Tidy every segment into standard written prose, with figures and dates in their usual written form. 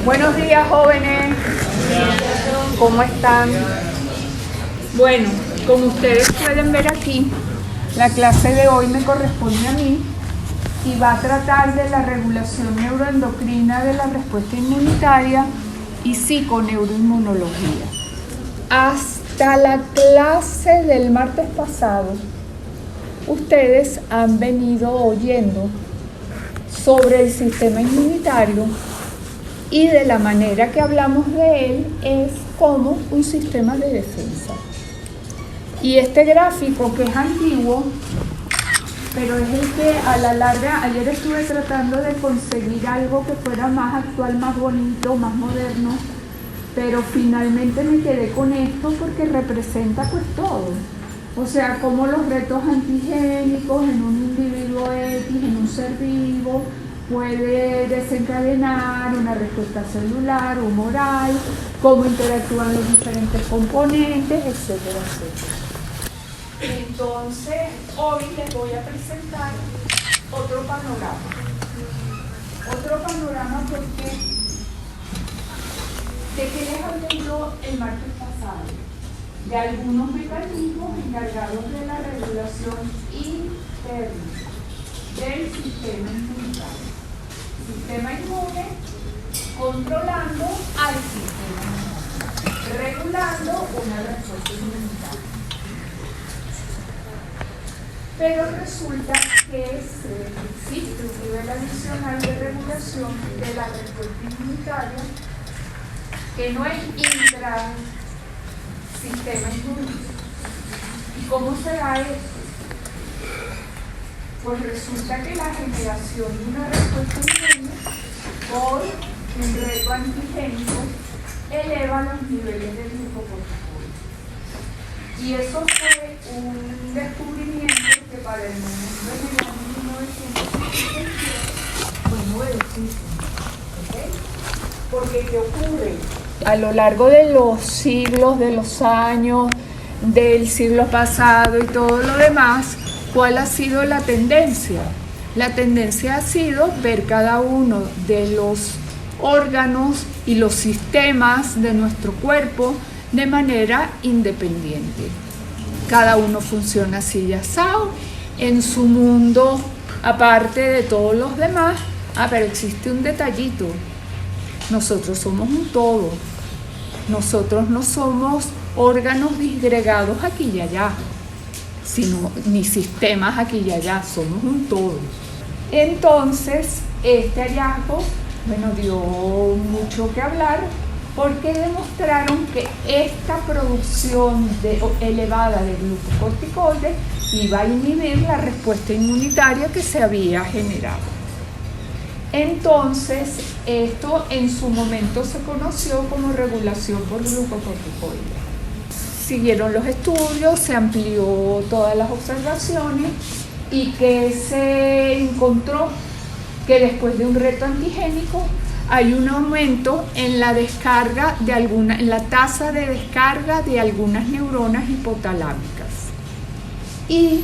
Buenos días, jóvenes. ¿Cómo están? Bueno, como ustedes pueden ver aquí, la clase de hoy me corresponde a mí y va a tratar de la regulación neuroendocrina de la respuesta inmunitaria y psiconeuroinmunología. Hasta la clase del martes pasado, ustedes han venido oyendo sobre el sistema inmunitario y de la manera que hablamos de él es como un sistema de defensa. Y este gráfico, que es antiguo, pero es el que a la larga, ayer estuve tratando de conseguir algo que fuera más actual, más bonito, más moderno, pero finalmente me quedé con esto porque representa pues todo. O sea, como los retos antigénicos en un individuo X, en un ser vivo, puede desencadenar una respuesta celular, humoral, cómo interactúan los diferentes componentes, etcétera, etcétera. Entonces, hoy les voy a presentar otro panorama. Otro panorama porque, ¿de qué les hablé yo el martes pasado? De algunos mecanismos encargados de la regulación interna del sistema inmunitario. Sistema inmune controlando al sistema inmune, regulando una respuesta inmunitaria. Pero resulta que existe un nivel adicional de regulación de la respuesta inmunitaria que no es intrasistema inmune. ¿Y cómo se da esto? Pues resulta que la generación de una respuesta inmune por un reto antigénico eleva los niveles de glucocorticoides. Y eso fue un descubrimiento que para el momento en el año 1957 fue novedosísimo. ¿Okay? Porque ¿qué ocurre? A lo largo de los siglos, de los años, del siglo pasado y todo lo demás, ¿cuál ha sido la tendencia? La tendencia ha sido ver cada uno de los órganos y los sistemas de nuestro cuerpo de manera independiente. Cada uno funciona así y asado, en su mundo, aparte de todos los demás. Pero existe un detallito. Nosotros somos un todo. Nosotros no somos órganos disgregados aquí y allá, sino ni sistemas aquí y allá, somos un todo. Entonces, este hallazgo, dio mucho que hablar porque demostraron que esta producción elevada de glucocorticoides iba a inhibir la respuesta inmunitaria que se había generado. Entonces, esto en su momento se conoció como regulación por glucocorticoides. Siguieron los estudios, se amplió todas las observaciones y que se encontró que después de un reto antigénico hay un aumento en la descarga de en la tasa de descarga de algunas neuronas hipotalámicas y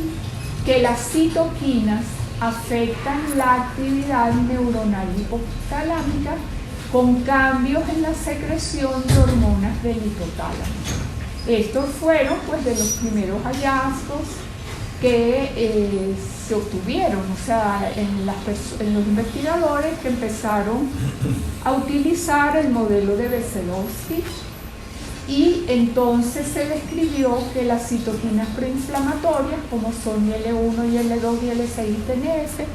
que las citoquinas afectan la actividad neuronal hipotalámica con cambios en la secreción de hormonas del hipotálamo. Estos fueron de los primeros hallazgos que se obtuvieron, en los investigadores que empezaron a utilizar el modelo de Veselowski, y entonces se describió que las citoquinas preinflamatorias, como son IL-1, IL-2, IL-6 y TNF,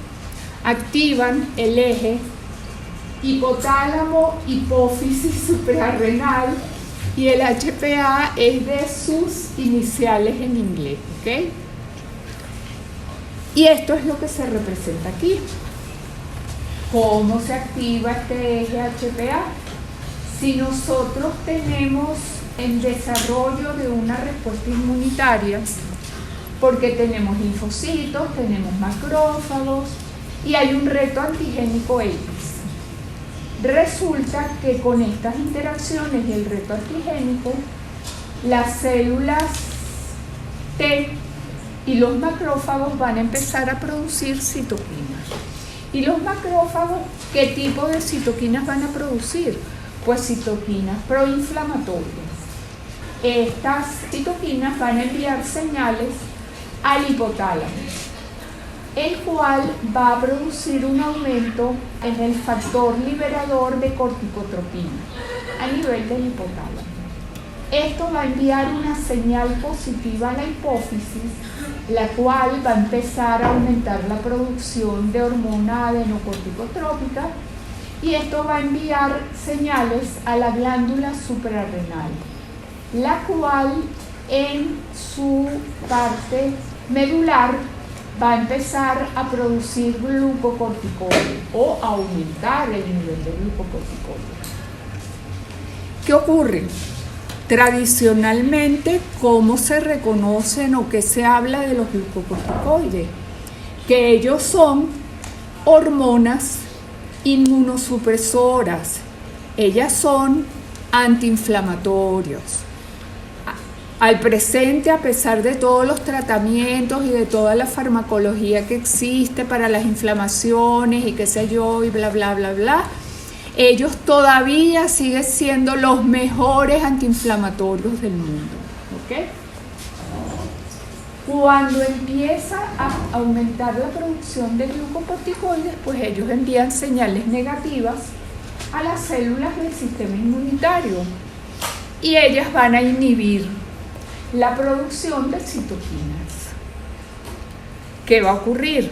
activan el eje hipotálamo, hipófisis suprarrenal, y el HPA es de sus iniciales en inglés, ¿ok? Y esto es lo que se representa aquí. ¿Cómo se activa este eje HPA? Si nosotros tenemos el desarrollo de una respuesta inmunitaria, porque tenemos linfocitos, tenemos macrófagos y hay un reto antigénico X. Resulta que con estas interacciones y el reto antigénico, las células T y los macrófagos van a empezar a producir citoquinas. ¿Y los macrófagos qué tipo de citoquinas van a producir? Pues citoquinas proinflamatorias. Estas citoquinas van a enviar señales al hipotálamo, el cual va a producir un aumento en el factor liberador de corticotropina a nivel del hipotálamo. Esto va a enviar una señal positiva a la hipófisis, la cual va a empezar a aumentar la producción de hormona adenocorticotrópica, y esto va a enviar señales a la glándula suprarrenal, la cual en su parte medular va a empezar a producir glucocorticoides o a aumentar el nivel de glucocorticoides. ¿Qué ocurre? Tradicionalmente, ¿cómo se reconocen o qué se habla de los glucocorticoides? Que ellos son hormonas inmunosupresoras, ellas son antiinflamatorios. Al presente, a pesar de todos los tratamientos y de toda la farmacología que existe para las inflamaciones y qué sé yo y bla, bla, bla, bla, ellos todavía siguen siendo los mejores antiinflamatorios del mundo. ¿Okay? Cuando empieza a aumentar la producción de glucocorticoides, pues ellos envían señales negativas a las células del sistema inmunitario y ellas van a inhibir la producción de citoquinas. ¿Qué va a ocurrir?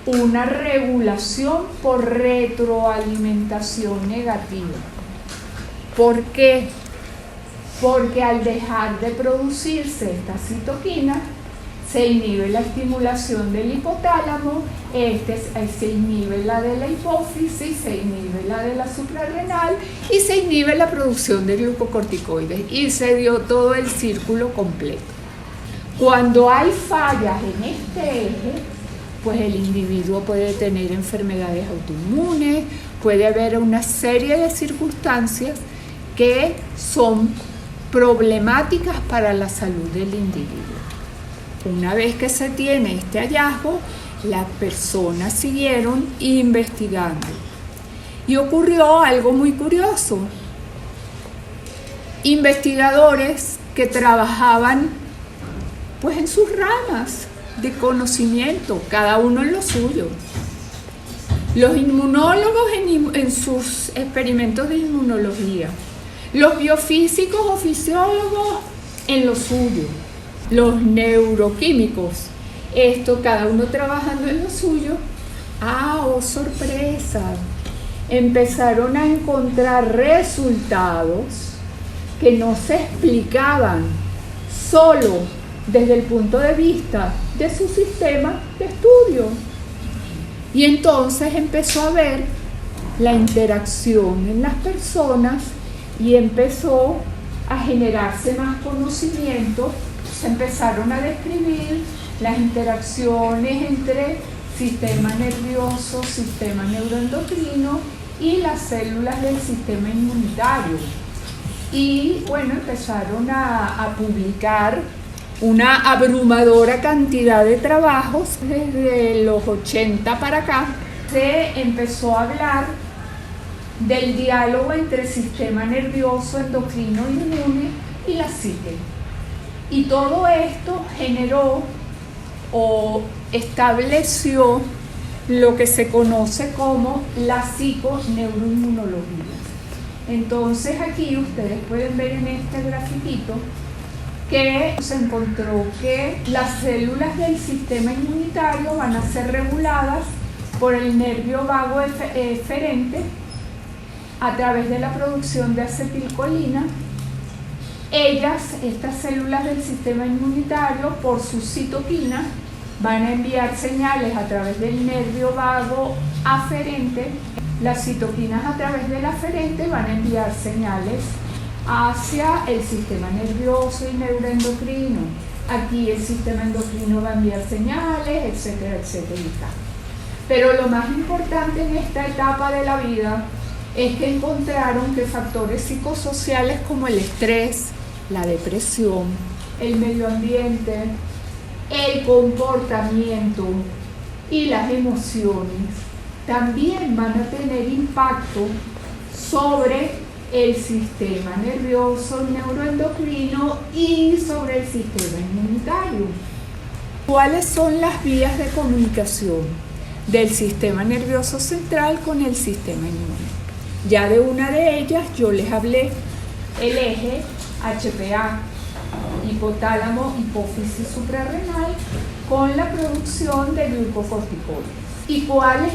Una regulación por retroalimentación negativa. ¿Por qué? Porque al dejar de producirse esta citoquina, se inhibe la estimulación del hipotálamo, se inhibe la de la hipófisis, se inhibe la de la suprarrenal y se inhibe la producción de glucocorticoides, y se dio todo el círculo completo. Cuando hay fallas en este eje, pues el individuo puede tener enfermedades autoinmunes, puede haber una serie de circunstancias que son problemáticas para la salud del individuo. Una vez que se tiene este hallazgo, las personas siguieron investigando y ocurrió algo muy curioso. Investigadores que trabajaban pues en sus ramas de conocimiento, cada uno en lo suyo. Los inmunólogos en sus experimentos de inmunología, los biofísicos o fisiólogos en lo suyo, los neuroquímicos, cada uno trabajando en lo suyo. ¡Oh, sorpresa! Empezaron a encontrar resultados que no se explicaban solo desde el punto de vista de su sistema de estudio. Y entonces empezó a ver la interacción en las personas y empezó a generarse más conocimiento. Se empezaron a describir las interacciones entre sistema nervioso, sistema neuroendocrino y las células del sistema inmunitario. Y bueno, empezaron a publicar una abrumadora cantidad de trabajos. Desde los 80 para acá se empezó a hablar del diálogo entre sistema nervioso, endocrino y inmune y la psique. Y todo esto generó o estableció lo que se conoce como la psiconeuroinmunología. Entonces aquí ustedes pueden ver en este grafiquito que se encontró que las células del sistema inmunitario van a ser reguladas por el nervio vago eferente a través de la producción de acetilcolina. Estas células del sistema inmunitario, por su citoquina, van a enviar señales a través del nervio vago aferente. Las citoquinas a través del aferente van a enviar señales hacia el sistema nervioso y neuroendocrino. Aquí el sistema endocrino va a enviar señales, etcétera, etcétera y tal. Pero lo más importante en esta etapa de la vida es que encontraron que factores psicosociales como el estrés, la depresión, el medio ambiente, el comportamiento y las emociones también van a tener impacto sobre el sistema nervioso neuroendocrino y sobre el sistema inmunitario. ¿Cuáles son las vías de comunicación del sistema nervioso central con el sistema inmune? Ya de una de ellas yo les hablé, el eje HPA, hipotálamo, hipófisis suprarrenal, con la producción de glucocorticoides. ¿Y cuál es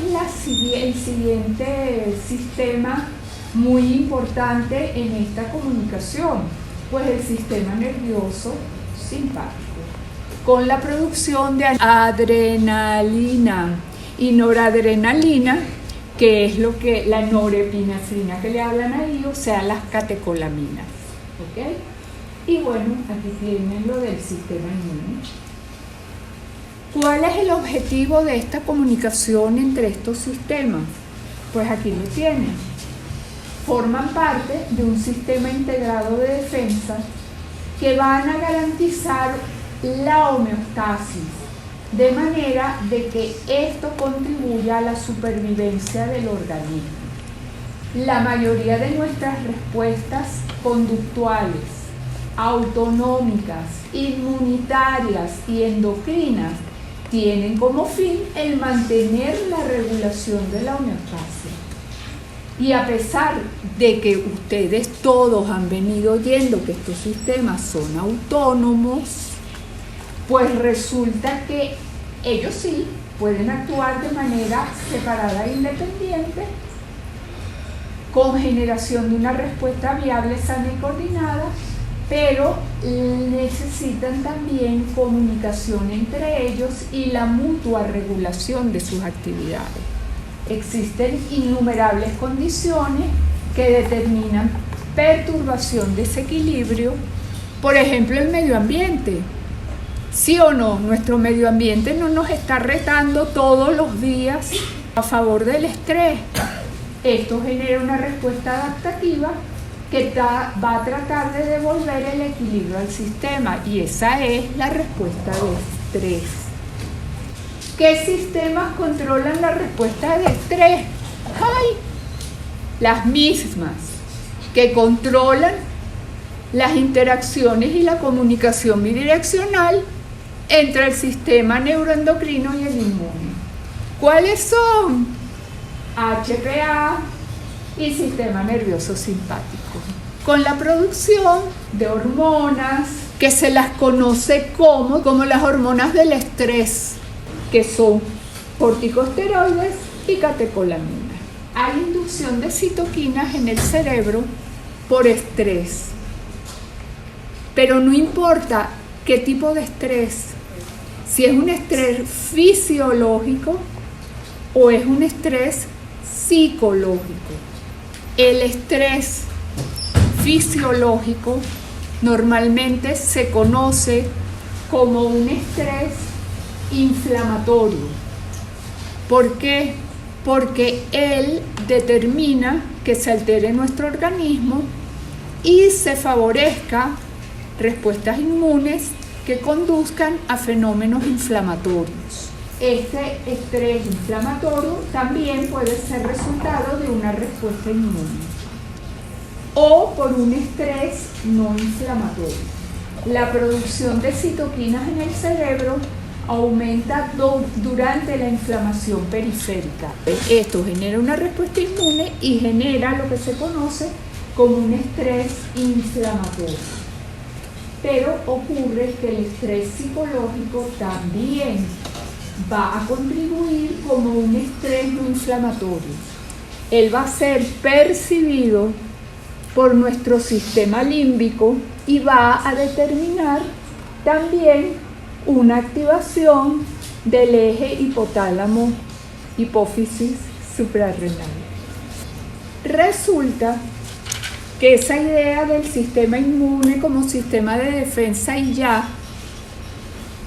el siguiente sistema muy importante en esta comunicación? Pues el sistema nervioso simpático, con la producción de adrenalina y noradrenalina, que es lo que la norepinefrina que le hablan ahí, o sea, las catecolaminas. ¿Ok? Y bueno, aquí tienen lo del sistema inmune. ¿Cuál es el objetivo de esta comunicación entre estos sistemas? Pues aquí lo tienen. Forman parte de un sistema integrado de defensa que van a garantizar la homeostasis, de manera de que esto contribuya a la supervivencia del organismo. La mayoría de nuestras respuestas conductuales, autonómicas, inmunitarias y endocrinas tienen como fin el mantener la regulación de la homeostasis. Y a pesar de que ustedes todos han venido oyendo que estos sistemas son autónomos, pues resulta que ellos sí pueden actuar de manera separada e independiente, con generación de una respuesta viable, sana y coordinada, pero necesitan también comunicación entre ellos y la mutua regulación de sus actividades. Existen innumerables condiciones que determinan perturbación de ese equilibrio, por ejemplo, el medio ambiente. ¿Sí o no? Nuestro medio ambiente no nos está retando todos los días a favor del estrés. Esto genera una respuesta adaptativa que va a tratar de devolver el equilibrio al sistema, y esa es la respuesta de estrés. ¿Qué sistemas controlan la respuesta de estrés? ¡Ay! Las mismas que controlan las interacciones y la comunicación bidireccional entre el sistema neuroendocrino y el inmune. ¿Cuáles son? HPA y sistema nervioso simpático, con la producción de hormonas que se las conoce como las hormonas del estrés, que son corticosteroides y catecolaminas. Hay inducción de citoquinas en el cerebro por estrés, pero no importa qué tipo de estrés, si es un estrés fisiológico o es un estrés psicológico. El estrés fisiológico normalmente se conoce como un estrés inflamatorio. ¿Por qué? Porque él determina que se altere nuestro organismo y se favorezca respuestas inmunes que conduzcan a fenómenos inflamatorios. Este estrés inflamatorio también puede ser resultado de una respuesta inmune o por un estrés no inflamatorio. La producción de citoquinas en el cerebro aumenta durante la inflamación periférica. Esto genera una respuesta inmune y genera lo que se conoce como un estrés inflamatorio. Pero ocurre que el estrés psicológico también va a contribuir como un estrés no inflamatorio. Él va a ser percibido por nuestro sistema límbico y va a determinar también una activación del eje hipotálamo, hipófisis suprarrenal. Resulta que esa idea del sistema inmune como sistema de defensa y ya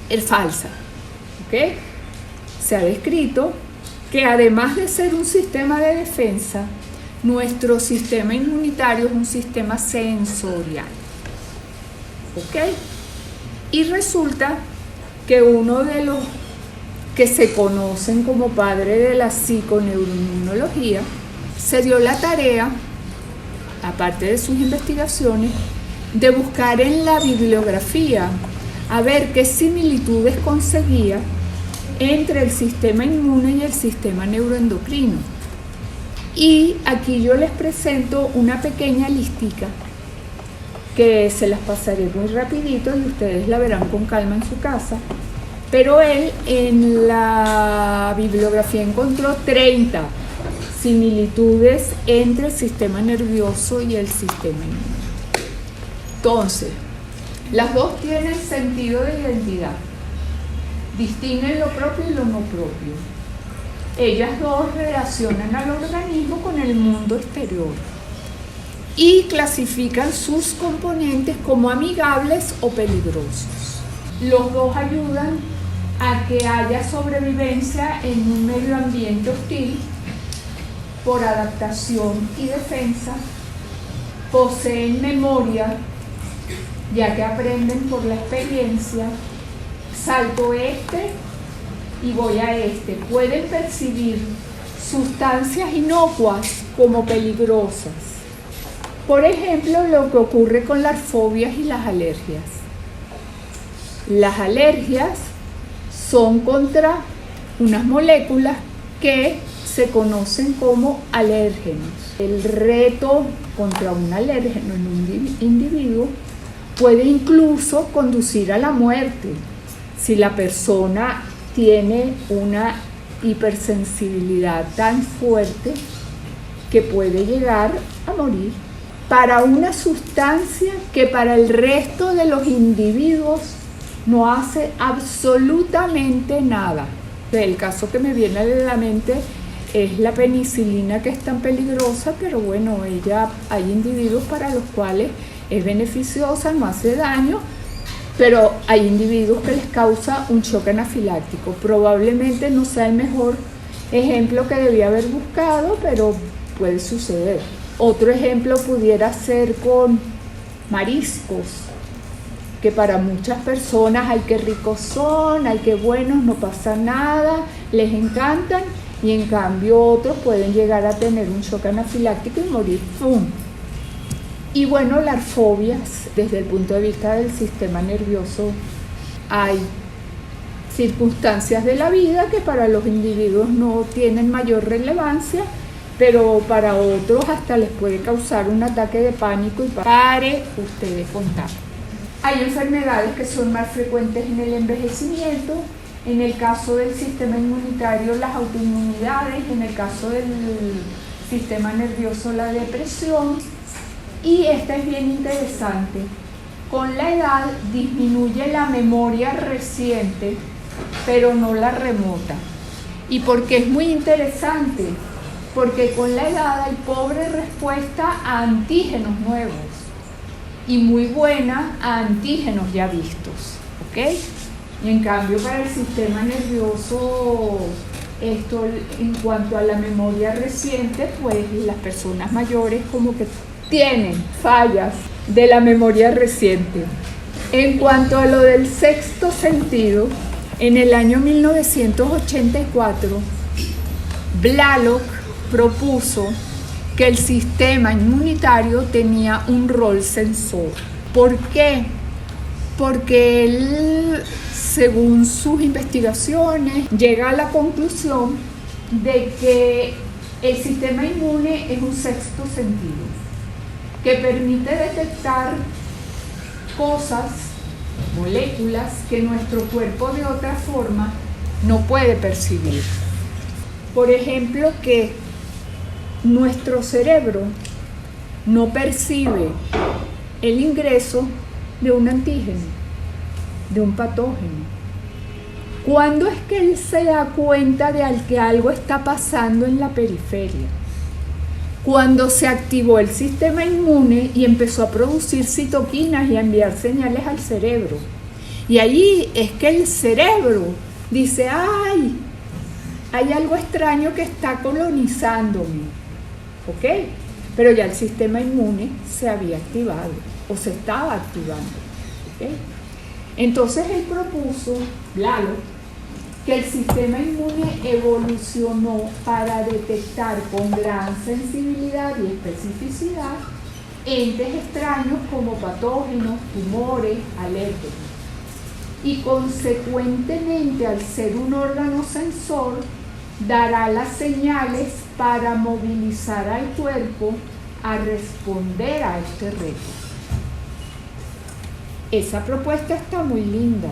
es falsa, ¿ok? Se ha descrito que además de ser un sistema de defensa, nuestro sistema inmunitario es un sistema sensorial, ¿ok? Y resulta que uno de los que se conocen como padre de la psiconeuroinmunología, se dio la tarea, aparte de sus investigaciones, de buscar en la bibliografía a ver qué similitudes conseguía entre el sistema inmune y el sistema neuroendocrino. Y aquí yo les presento una pequeña listica que se las pasaré muy rapidito y ustedes la verán con calma en su casa. Pero él en la bibliografía encontró 30 similitudes entre el sistema nervioso y el sistema inmune. Entonces, las dos tienen sentido de identidad, distinguen lo propio y lo no propio. Ellas dos relacionan al organismo con el mundo exterior y clasifican sus componentes como amigables o peligrosos. Los dos ayudan a que haya sobrevivencia en un medio ambiente hostil por adaptación y defensa, poseen memoria, ya que aprenden por la experiencia, salto y voy a pueden percibir sustancias inocuas como peligrosas. Por ejemplo, lo que ocurre con las fobias y las alergias. Las alergias son contra unas moléculas que se conocen como alérgenos. El reto contra un alérgeno en un individuo puede incluso conducir a la muerte si la persona tiene una hipersensibilidad tan fuerte que puede llegar a morir para una sustancia que para el resto de los individuos no hace absolutamente nada. El caso que me viene a la mente es la penicilina, que es tan peligrosa, pero bueno, hay individuos para los cuales es beneficiosa, no hace daño, pero hay individuos que les causa un shock anafiláctico. Probablemente no sea el mejor ejemplo que debía haber buscado, pero puede suceder. Otro ejemplo pudiera ser con mariscos, que para muchas personas, ay, qué ricos son, ay, qué buenos, no pasa nada, les encantan, y en cambio otros pueden llegar a tener un shock anafiláctico y morir. ¡Pum! Y bueno, las fobias, desde el punto de vista del sistema nervioso, hay circunstancias de la vida que para los individuos no tienen mayor relevancia, pero para otros hasta les puede causar un ataque de pánico y pare usted de contar. Hay enfermedades que son más frecuentes en el envejecimiento, en el caso del sistema inmunitario las autoinmunidades, en el caso del sistema nervioso la depresión. Y esta es bien interesante. Con la edad disminuye la memoria reciente, pero no la remota. ¿Y por qué es muy interesante? Porque con la edad hay pobre respuesta a antígenos nuevos y muy buena a antígenos ya vistos, ¿ok? Y en cambio para el sistema nervioso, esto en cuanto a la memoria reciente, pues las personas mayores como que tienen fallas de la memoria reciente. En cuanto a lo del sexto sentido, en el año 1984, Blalock propuso que el sistema inmunitario tenía un rol sensor. ¿Por qué? Porque él, según sus investigaciones, llega a la conclusión de que el sistema inmune es un sexto sentido que permite detectar cosas, moléculas que nuestro cuerpo de otra forma no puede percibir. Por ejemplo, que nuestro cerebro no percibe el ingreso de un antígeno, de un patógeno. ¿Cuándo es que él se da cuenta de que algo está pasando en la periferia? Cuando se activó el sistema inmune y empezó a producir citoquinas y a enviar señales al cerebro. Y ahí es que el cerebro dice, ¡ay! Hay algo extraño que está colonizándome, ¿ok? Pero ya el sistema inmune se había activado o se estaba activando, ¿ok? Entonces él propuso, Blalock, que el sistema inmune evolucionó para detectar con gran sensibilidad y especificidad entes extraños como patógenos, tumores, alérgenos. Y consecuentemente, al ser un órgano sensor, dará las señales para movilizar al cuerpo a responder a este reto. Esa propuesta está muy linda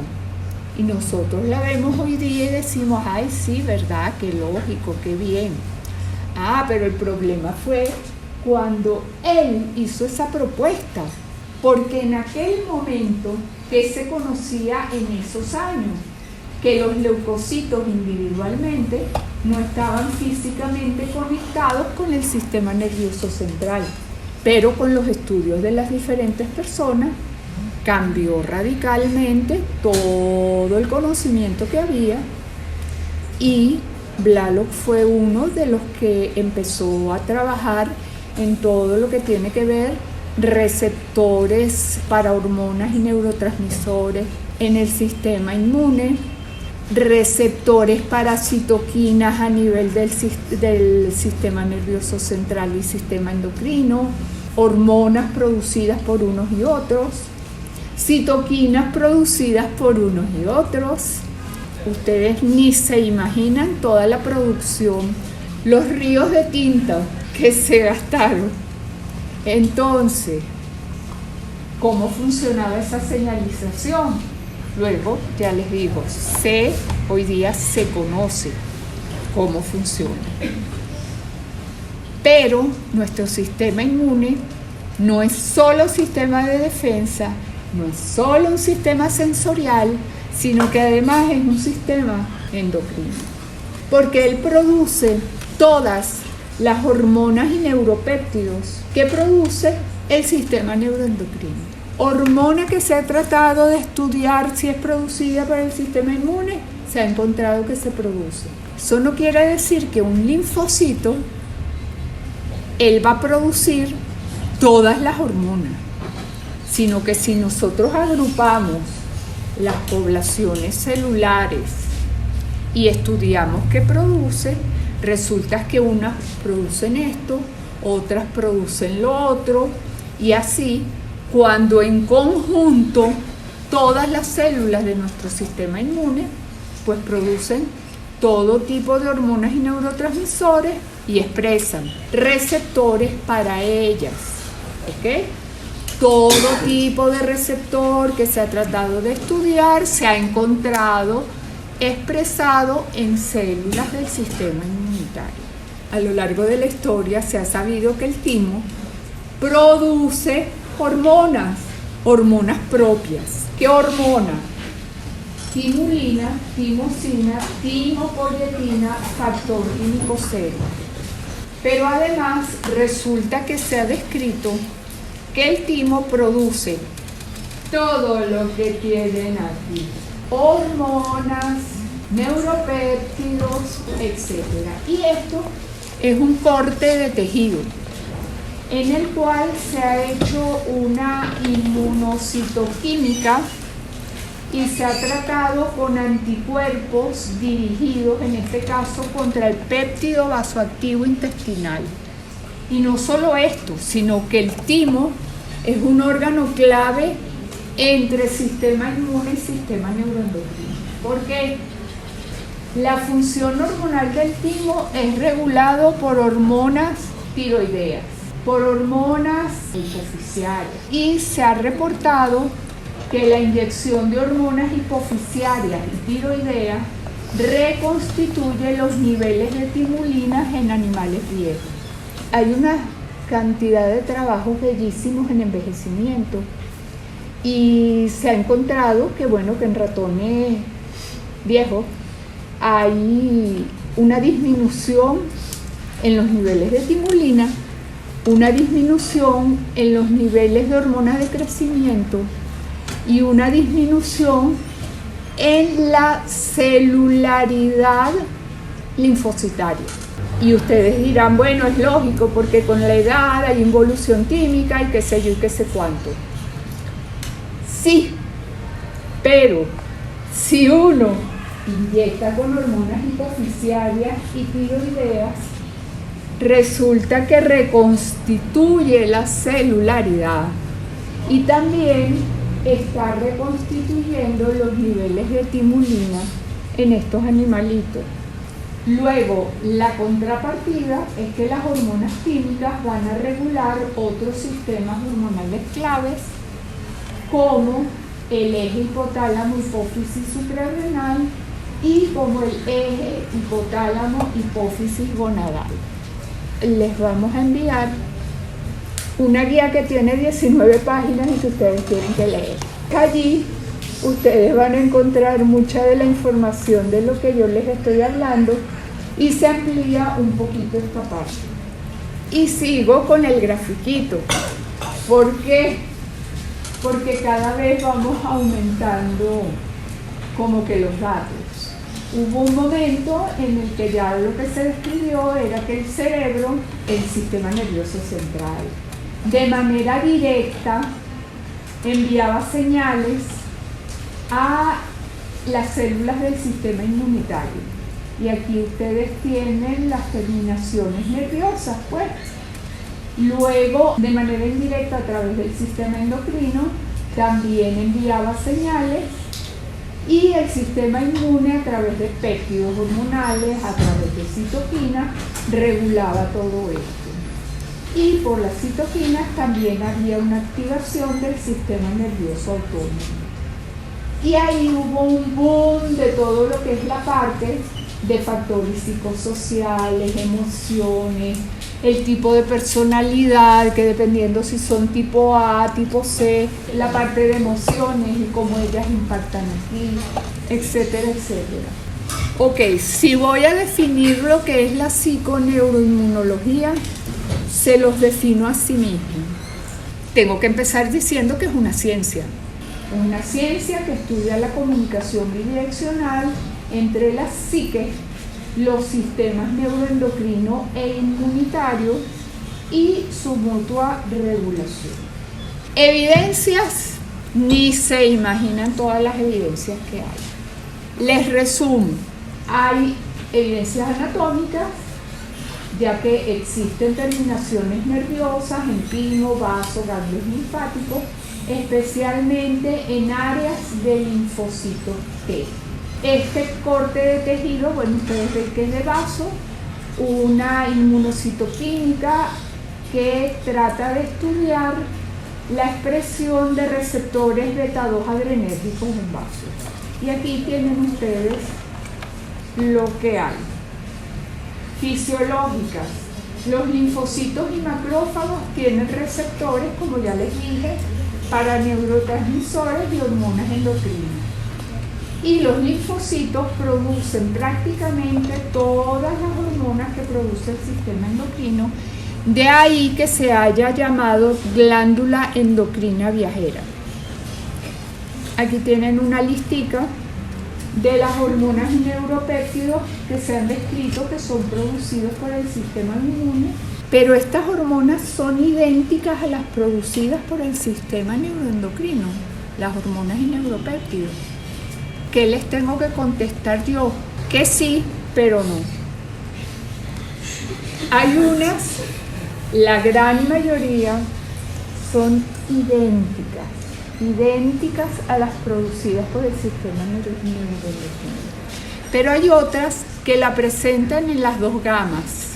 y nosotros la vemos hoy día y decimos, ay sí, ¿verdad? Qué lógico, qué bien. Pero el problema fue cuando él hizo esa propuesta, porque en aquel momento, ¿qué se conocía en esos años? Que los leucocitos individualmente no estaban físicamente conectados con el sistema nervioso central, pero con los estudios de las diferentes personas cambió radicalmente todo el conocimiento que había, y Blalock fue uno de los que empezó a trabajar en todo lo que tiene que ver receptores para hormonas y neurotransmisores en el sistema inmune, receptores para citoquinas a nivel del sistema nervioso central y sistema endocrino, hormonas producidas por unos y otros, citoquinas producidas por unos y otros. Ustedes ni se imaginan toda la producción, los ríos de tinta que se gastaron. Entonces, ¿cómo funcionaba esa señalización? Luego, ya les digo, hoy día se conoce cómo funciona. Pero nuestro sistema inmune no es solo sistema de defensa, no es solo un sistema sensorial, sino que además es un sistema endocrino. Porque él produce todas las hormonas y neuropéptidos que produce el sistema neuroendocrino. Hormona que se ha tratado de estudiar si es producida por el sistema inmune, se ha encontrado que se produce. Eso no quiere decir que un linfocito, él va a producir todas las hormonas, sino que si nosotros agrupamos las poblaciones celulares y estudiamos qué producen, resulta que unas producen esto, otras producen lo otro, y así, cuando en conjunto todas las células de nuestro sistema inmune pues producen todo tipo de hormonas y neurotransmisores y expresan receptores para ellas, ¿ok? Todo tipo de receptor que se ha tratado de estudiar se ha encontrado expresado en células del sistema inmunitario. A lo largo de la historia se ha sabido que el timo produce hormonas propias. ¿Qué hormona? Timulina, timosina, timopoietina, factor químico 0. Pero además resulta que se ha descrito que el timo produce todo lo que tienen aquí: hormonas, neuropéptidos, etc. Y esto es un corte de tejido en el cual se ha hecho una inmunocitoquímica y se ha tratado con anticuerpos dirigidos, en este caso, contra el péptido vasoactivo intestinal. Y no solo esto, sino que el timo es un órgano clave entre sistema inmune y sistema neuroendocrino. Porque la función hormonal del timo es regulado por hormonas tiroideas, por hormonas hipofisiarias, y se ha reportado que la inyección de hormonas hipofisiarias y tiroideas reconstituye los niveles de timulinas en animales viejos. Hay una cantidad de trabajos bellísimos en envejecimiento y se ha encontrado que, que en ratones viejos hay una disminución en los niveles de timulina, una disminución en los niveles de hormonas de crecimiento y una disminución en la celularidad linfocitaria. Y ustedes dirán, bueno, es lógico porque con la edad hay involución química y qué sé yo y qué sé cuánto. Sí, pero si uno inyecta con hormonas hipoficiarias y tiroideas, resulta que reconstituye la celularidad y también está reconstituyendo los niveles de timulina en estos animalitos. Luego, la contrapartida es que las hormonas químicas van a regular otros sistemas hormonales claves, como el eje hipotálamo, hipófisis suprarrenal y como el eje hipotálamo, hipófisis gonadal. Les vamos a enviar una guía que tiene 19 páginas y que ustedes tienen que leer. Allí ustedes van a encontrar mucha de la información de lo que yo les estoy hablando y se amplía un poquito esta parte. Y sigo con el grafiquito. ¿Por qué? Porque cada vez vamos aumentando como que los datos. Hubo un momento en el que ya lo que se describió era que el cerebro, el sistema nervioso central, de manera directa enviaba señales a las células del sistema inmunitario. Y aquí ustedes tienen las terminaciones nerviosas, pues. Luego, de manera indirecta a través del sistema endocrino, también enviaba señales y el sistema inmune a través de péptidos hormonales, a través de citoquinas, regulaba todo esto. Y por las citoquinas también había una activación del sistema nervioso autónomo. Y ahí hubo un boom de todo lo que es la parte de factores psicosociales, emociones, el tipo de personalidad, que dependiendo si son tipo A, tipo C, la parte de emociones y cómo ellas impactan aquí, etcétera, etcétera. Ok, si voy a definir lo que es la psiconeuroinmunología, se los defino a sí mismo. Tengo que empezar diciendo que es una ciencia. Una ciencia que estudia la comunicación bidireccional entre la psique, los sistemas neuroendocrino e inmunitario y su mutua regulación. Evidencias, ni se imaginan todas las evidencias que hay. Les resumo, hay evidencias anatómicas, ya que existen terminaciones nerviosas en pino, vaso, ganglios linfáticos, especialmente en áreas del linfocito T. Este corte de tejido, bueno, ustedes ven que es de vaso, una inmunocitoquímica que trata de estudiar la expresión de receptores beta-2 adrenérgicos en vasos. Y aquí tienen ustedes lo que hay. Fisiológicas. Los linfocitos y macrófagos tienen receptores, como ya les dije, para neurotransmisores y hormonas endocrinas. Y los linfocitos producen prácticamente todas las hormonas que produce el sistema endocrino, de ahí que se haya llamado glándula endocrina viajera. Aquí tienen una listica de las hormonas y neuropéptidos que se han descrito que son producidos por el sistema inmune, pero estas hormonas son idénticas a las producidas por el sistema neuroendocrino, las hormonas y neuropéptidos. ¿Qué les tengo que contestar yo? Que sí, pero no. Hay unas, la gran mayoría son idénticas a las producidas por el sistema neuroendocrino. Pero hay otras que la presentan en las dos gamas,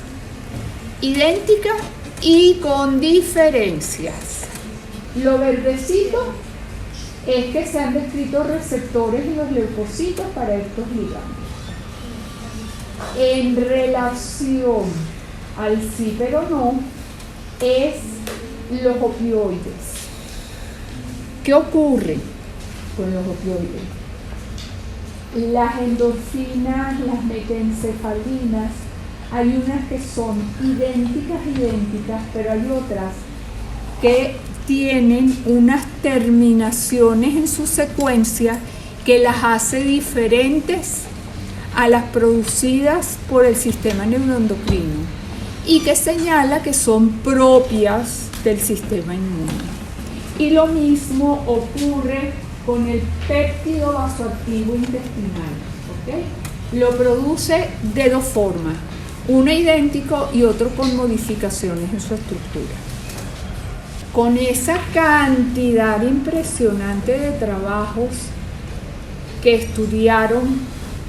idéntica y con diferencias. Lo verdecito es que se han descrito receptores en los leucocitos para estos ligandos. En relación al sí pero no, es los opioides. ¿Qué ocurre con los opioides? Las endorfinas, las metencefalinas, hay unas que son idénticas, pero hay otras que tienen unas terminaciones en su secuencia que las hace diferentes a las producidas por el sistema neuroendocrino y que señala que son propias del sistema inmune. Y lo mismo ocurre con el péptido vasoactivo intestinal, ¿ok? Lo produce de dos formas, uno idéntico y otro con modificaciones en su estructura. Con esa cantidad impresionante de trabajos que estudiaron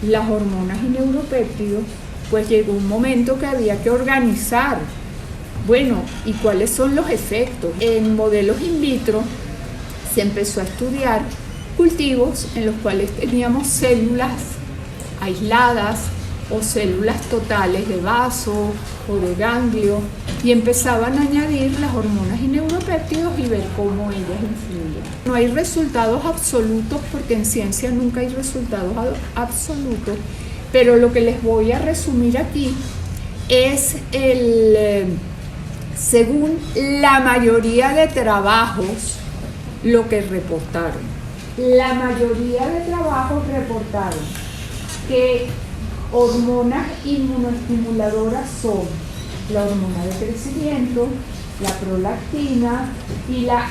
las hormonas y neuropéptidos, pues llegó un momento que había que organizar. Bueno, ¿y cuáles son los efectos? En modelos in vitro se empezó a estudiar cultivos en los cuales teníamos células aisladas o células totales de vaso o de ganglio y empezaban a añadir las hormonas y neuropéptidos y ver cómo ellas influyen. No hay resultados absolutos porque en ciencia nunca hay resultados absolutos, pero lo que les voy a resumir aquí es según la mayoría de trabajos lo que reportaron. La mayoría de trabajos reportaron que hormonas inmunoestimuladoras son la hormona de crecimiento, la prolactina y la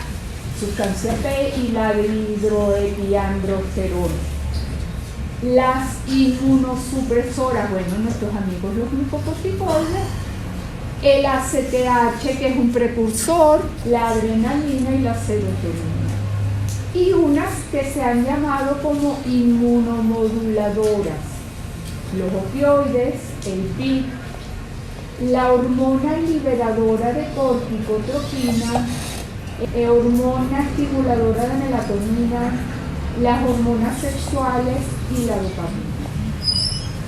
sustancia P y la dihidroepiandrosterona. Las inmunosupresoras, bueno, nuestros amigos los glucocorticoides, el ACTH, que es un precursor, la adrenalina y la serotonina. Y unas que se han llamado como inmunomoduladoras, los opioides, el PIP, la hormona liberadora de corticotropina, hormona estimuladora de melatonina, las hormonas sexuales y la dopamina.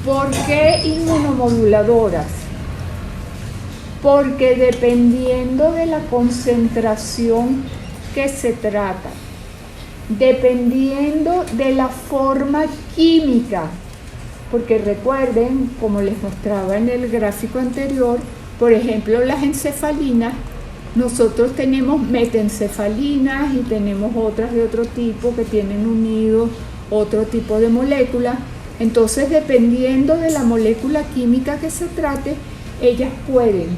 ¿Por qué inmunomoduladoras? Porque dependiendo de la concentración que se trata, dependiendo de la forma química, porque recuerden, como les mostraba en el gráfico anterior, por ejemplo, las encefalinas, nosotros tenemos metencefalinas y tenemos otras de otro tipo que tienen unido otro tipo de moléculas. Entonces, dependiendo de la molécula química que se trate, ellas pueden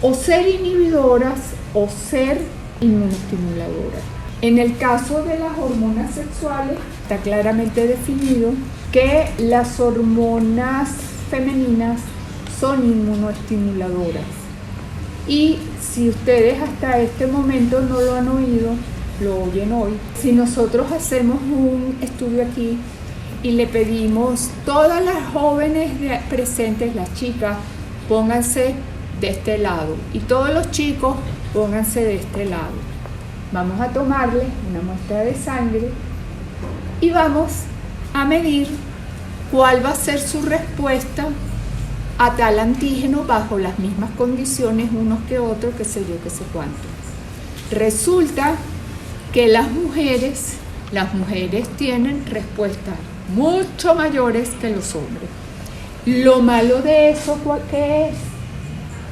o ser inhibidoras o ser inmunoestimuladoras. En el caso de las hormonas sexuales, está claramente definido que las hormonas femeninas son inmunoestimuladoras. Y si ustedes hasta este momento no lo han oído, lo oyen hoy. Si nosotros hacemos un estudio aquí y le pedimos, todas las jóvenes presentes, las chicas, pónganse de este lado y todos los chicos, pónganse de este lado. Vamos a tomarle una muestra de sangre y vamos a medir cuál va a ser su respuesta a tal antígeno bajo las mismas condiciones unos que otros, qué sé yo, qué sé cuánto. Resulta que las mujeres tienen respuestas mucho mayores que los hombres. Lo malo de eso, ¿qué es?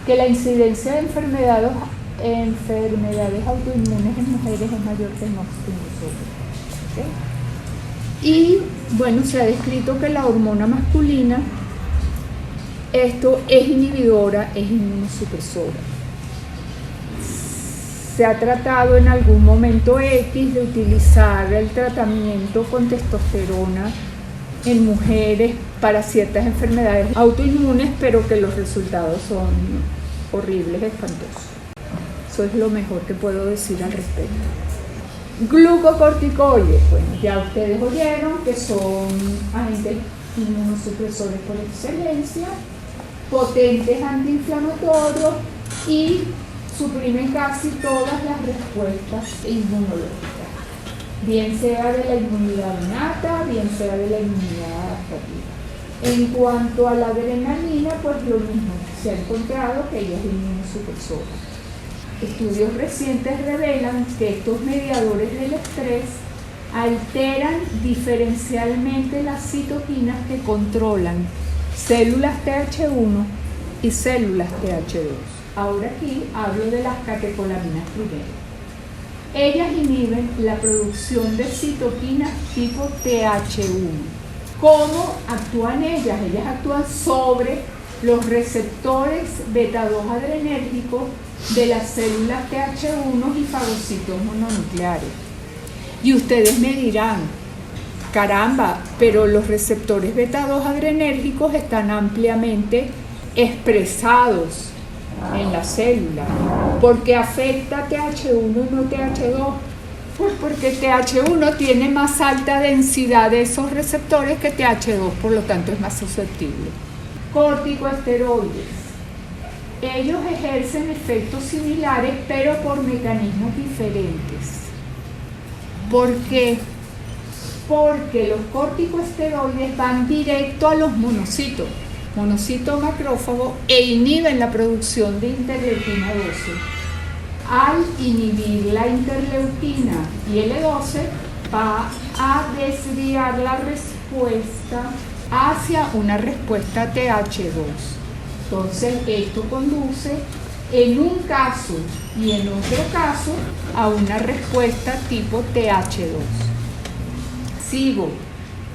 Que la incidencia de enfermedades autoinmunes en mujeres es mayor que en los hombres. ¿Okay? Y bueno, se ha descrito que la hormona masculina, esto es inhibidora, es inmunosupresora. Se ha tratado en algún momento X de utilizar el tratamiento con testosterona en mujeres para ciertas enfermedades autoinmunes, pero que los resultados son horribles, espantosos. Eso es lo mejor que puedo decir al respecto. Glucocorticoides, bueno, ya ustedes oyeron que son agentes inmunosupresores por excelencia, potentes antiinflamatorios y suprimen casi todas las respuestas inmunológicas, bien sea de la inmunidad innata, bien sea de la inmunidad adaptativa. En cuanto a la adrenalina, pues lo mismo, se ha encontrado que ella es inmunosupresora. Estudios recientes revelan que estos mediadores del estrés alteran diferencialmente las citoquinas que controlan células TH1 y células TH2. Ahora aquí hablo de las catecolaminas primero. Ellas inhiben la producción de citoquinas tipo TH1. ¿Cómo actúan ellas? Ellas actúan sobre los receptores beta-2 adrenérgicos de las células TH1 y fagocitos mononucleares. Y ustedes me dirán, caramba, pero los receptores beta 2 adrenérgicos están ampliamente expresados en la célula. ¿Por qué afecta TH1 y no TH2? Pues porque TH1 tiene más alta densidad de esos receptores que TH2, por lo tanto es más susceptible. Corticosteroides. Ellos ejercen efectos similares, pero por mecanismos diferentes. ¿Por qué? Porque los corticosteroides van directo a los monocitos, monocito macrófago, e inhiben la producción de interleuquina 12. Al inhibir la interleuquina y L12, va a desviar la respuesta hacia una respuesta TH2. Entonces, esto conduce en un caso y en otro caso a una respuesta tipo TH2. Sigo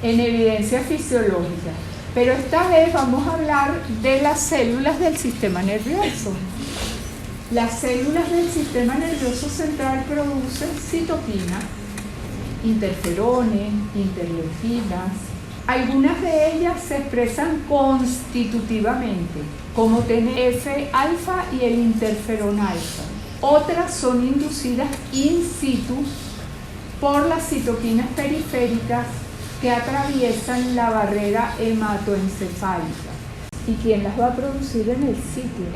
en evidencia fisiológica, pero esta vez vamos a hablar de las células del sistema nervioso. Las células del sistema nervioso central producen citoquina, interferones, interleuquinas. Algunas de ellas se expresan constitutivamente, como TNF-alfa y el interferón alfa. Otras son inducidas in situ por las citoquinas periféricas que atraviesan la barrera hematoencefálica. ¿Y quién las va a producir en el sitio?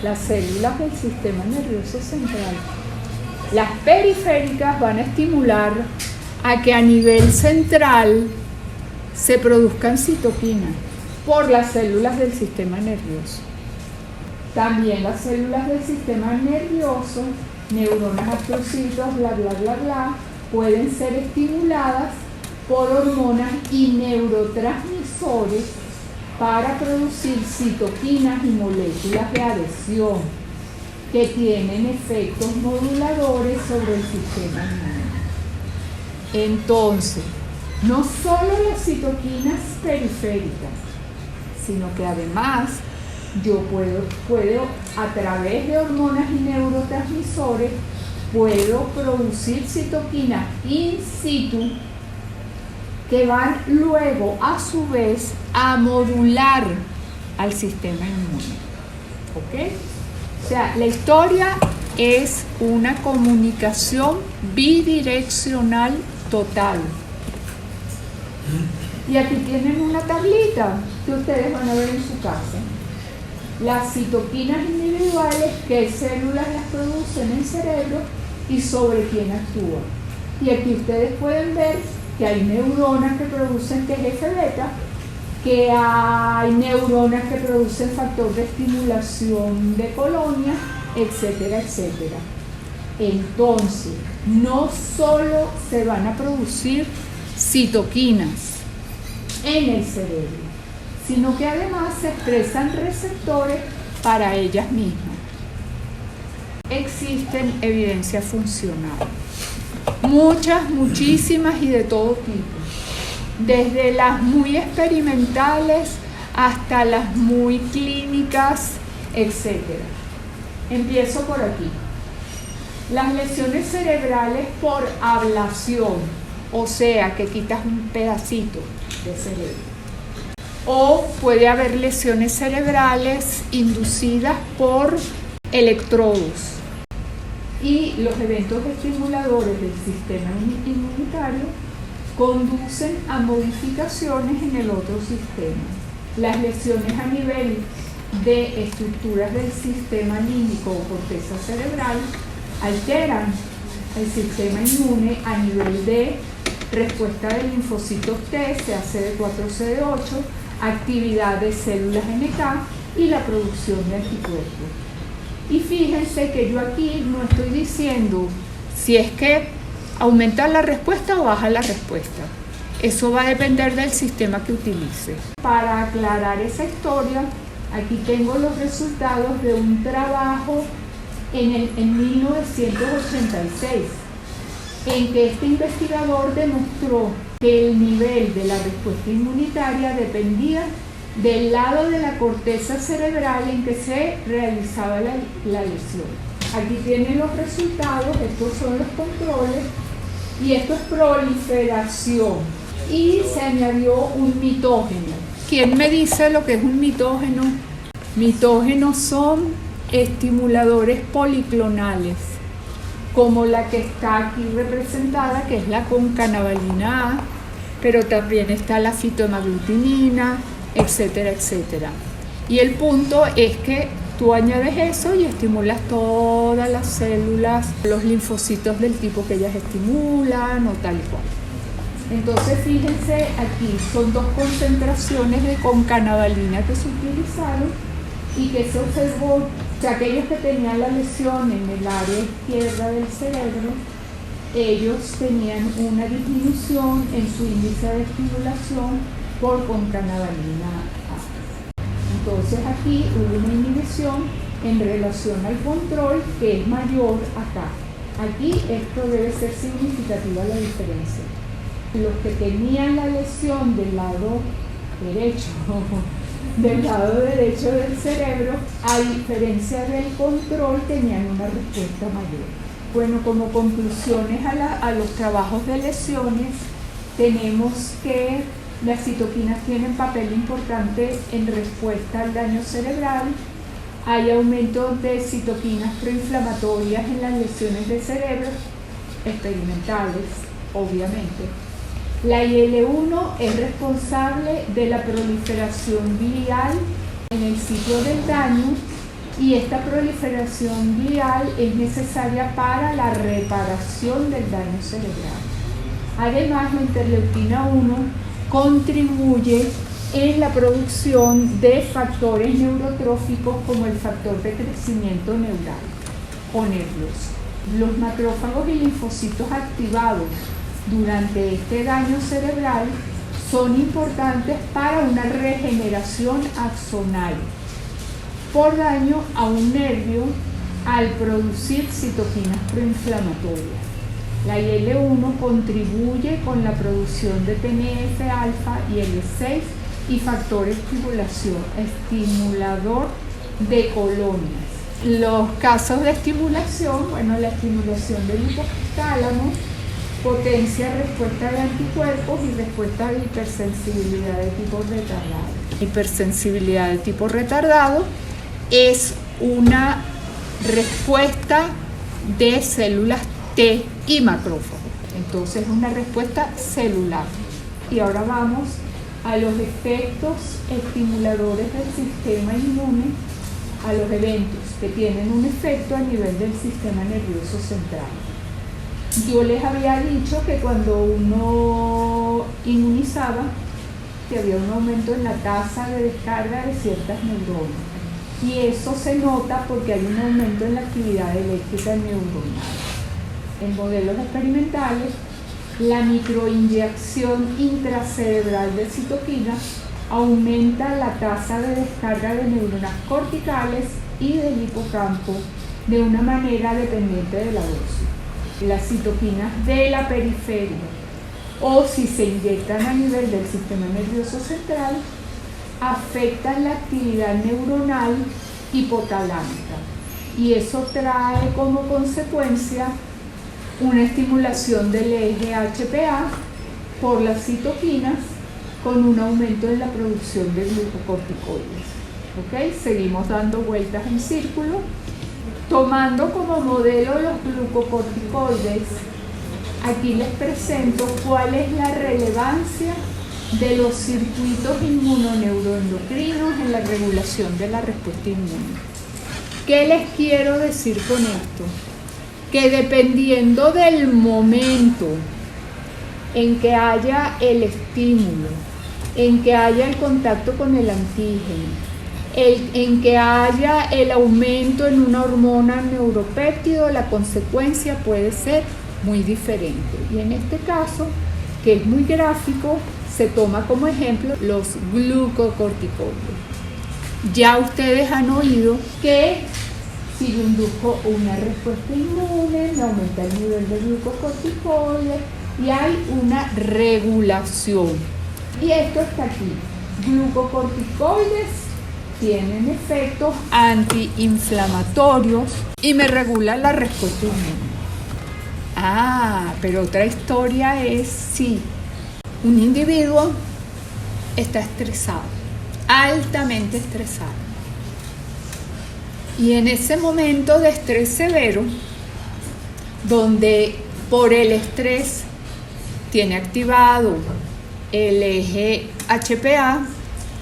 Las células del sistema nervioso central. Las periféricas van a estimular a que a nivel central se produzcan citoquinas por las células del sistema nervioso. También las células del sistema nervioso, neuronas, astrocitos, bla, bla, bla, bla, pueden ser estimuladas por hormonas y neurotransmisores para producir citoquinas y moléculas de adhesión que tienen efectos moduladores sobre el sistema inmune. Entonces, no solo las citoquinas periféricas, sino que además yo puedo a través de hormonas y neurotransmisores, puedo producir citoquinas in situ que van luego a su vez a modular al sistema inmune. ¿Ok? O sea, la historia es una comunicación bidireccional total. Y aquí tienen una tablita que ustedes van a ver en su casa. Las citoquinas individuales, qué células las producen en el cerebro y sobre quién actúa. Y aquí ustedes pueden ver que hay neuronas que producen TGF-beta, que hay neuronas que producen factor de estimulación de colonia, etcétera, etcétera. Entonces, no solo se van a producir citoquinas en el cerebro, sino que además se expresan receptores para ellas mismas. Existen evidencias funcionales, muchas, muchísimas y de todo tipo, desde las muy experimentales hasta las muy clínicas, etc. Empiezo por aquí. Las lesiones cerebrales por ablación, o sea, que quitas un pedacito de cerebro. O puede haber lesiones cerebrales inducidas por electrodos. Y los eventos estimuladores del sistema inmunitario conducen a modificaciones en el otro sistema. Las lesiones a nivel de estructuras del sistema límbico o corteza cerebral alteran el sistema inmune a nivel de respuesta de linfocitos T, CACD4-CD8, actividad de células NK y la producción de anticuerpos. Y fíjense que yo aquí no estoy diciendo si es que aumenta la respuesta o baja la respuesta. Eso va a depender del sistema que utilice. Para aclarar esa historia, aquí tengo los resultados de un trabajo en 1986, en que este investigador demostró que el nivel de la respuesta inmunitaria dependía del lado de la corteza cerebral en que se realizaba la lesión. Aquí tienen los resultados, estos son los controles, y esto es proliferación. Y se añadió un mitógeno. ¿Quién me dice lo que es un mitógeno? Mitógenos son estimuladores policlonales, como la que está aquí representada, que es la concanavalina A, pero también está la fitohemaglutinina, etcétera, etcétera. Y el punto es que tú añades eso y estimulas todas las células, los linfocitos del tipo que ellas estimulan o tal y cual. Entonces fíjense aquí, son 2 concentraciones de concanavalina que se utilizaron y que se observó que aquellos que tenían la lesión en el área izquierda del cerebro, ellos tenían una disminución en su índice de estimulación por concanavalina A. Entonces aquí hubo una inhibición en relación al control que es mayor acá. Aquí esto debe ser significativa la diferencia. Los que tenían la lesión del lado derecho del cerebro, a diferencia del control, tenían una respuesta mayor. Bueno, como conclusiones a los trabajos de lesiones, tenemos que las citoquinas tienen papel importante en respuesta al daño cerebral. Hay aumento de citoquinas proinflamatorias en las lesiones de cerebro, experimentales, obviamente. La IL-1 es responsable de la proliferación glial en el sitio del daño y esta proliferación glial es necesaria para la reparación del daño cerebral. Además, la interleuquina 1 contribuye en la producción de factores neurotróficos como el factor de crecimiento neural o nervioso. Los macrófagos y linfocitos activados durante este daño cerebral son importantes para una regeneración axonal por daño a un nervio al producir citoquinas proinflamatorias. La IL-1 contribuye con la producción de TNF-alfa y L6 y factor estimulador de colonias. Los casos de estimulación, bueno, la estimulación del hipotálamo potencia respuesta de anticuerpos y respuesta de hipersensibilidad de tipo retardado. Hipersensibilidad de tipo retardado es una respuesta de células T y macrófagos. Entonces es una respuesta celular. Y ahora vamos a los efectos estimuladores del sistema inmune, a los eventos que tienen un efecto a nivel del sistema nervioso central. Yo les había dicho que cuando uno inmunizaba, que había un aumento en la tasa de descarga de ciertas neuronas. Y eso se nota porque hay un aumento en la actividad eléctrica neuronal. En modelos experimentales, la microinyección intracerebral de citoquinas aumenta la tasa de descarga de neuronas corticales y del hipocampo de una manera dependiente de la dosis. Las citoquinas de la periferia, o si se inyectan a nivel del sistema nervioso central, afectan la actividad neuronal hipotalámica y eso trae como consecuencia una estimulación del eje HPA por las citoquinas con un aumento en la producción de glucocorticoides. ¿Okay? Seguimos dando vueltas en círculo. Tomando como modelo los glucocorticoides, aquí les presento cuál es la relevancia de los circuitos inmunoneuroendocrinos en la regulación de la respuesta inmune. ¿Qué les quiero decir con esto? Que dependiendo del momento en que haya el estímulo, en que haya el contacto con el antígeno, en que haya el aumento en una hormona neuropéptido, la consecuencia puede ser muy diferente. Y en este caso, que es muy gráfico, se toma como ejemplo los glucocorticoides. Ya ustedes han oído que si yo induzco una respuesta inmune, me aumenta el nivel de glucocorticoides y hay una regulación. Y esto está aquí. Glucocorticoides tienen efectos antiinflamatorios y me regula la respuesta inmune. Pero otra historia es si un individuo está estresado, altamente estresado, y en ese momento de estrés severo, donde por el estrés tiene activado el eje HPA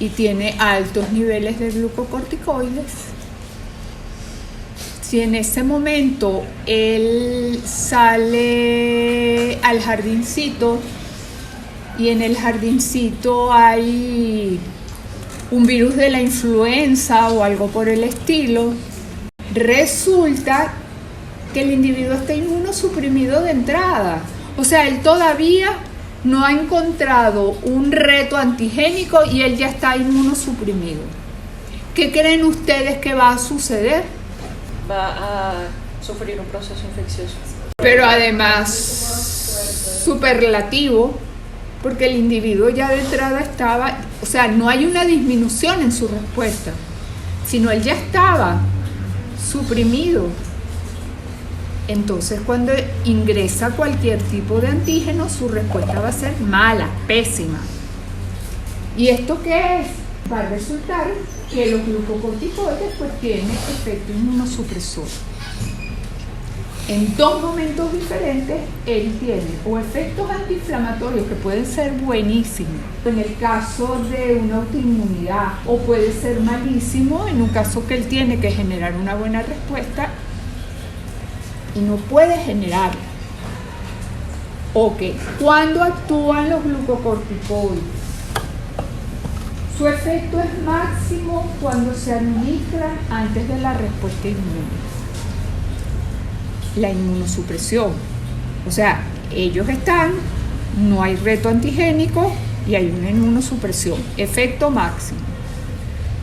y tiene altos niveles de glucocorticoides, si en ese momento él sale al jardincito y en el jardincito hay un virus de la influenza o algo por el estilo, resulta que el individuo está inmunosuprimido de entrada. O sea, él todavía no ha encontrado un reto antigénico y él ya está inmunosuprimido. ¿Qué creen ustedes que va a suceder? Va a sufrir un proceso infeccioso. Pero además superlativo, porque el individuo ya de entrada estaba, o sea, no hay una disminución en su respuesta, sino él ya estaba suprimido. Entonces, cuando ingresa cualquier tipo de antígeno, su respuesta va a ser mala, pésima. ¿Y esto qué es? Va a resultar que los glucocorticoides pues tienen efecto inmunosupresor. En dos momentos diferentes, él tiene o efectos antiinflamatorios que pueden ser buenísimos en el caso de una autoinmunidad, o puede ser malísimo en un caso que él tiene que generar una buena respuesta y no puede generarla. Ok, ¿cuándo actúan los glucocorticoides? Su efecto es máximo cuando se administran antes de la respuesta inmune. La inmunosupresión, o sea, ellos están, no hay reto antigénico y hay una inmunosupresión, efecto máximo.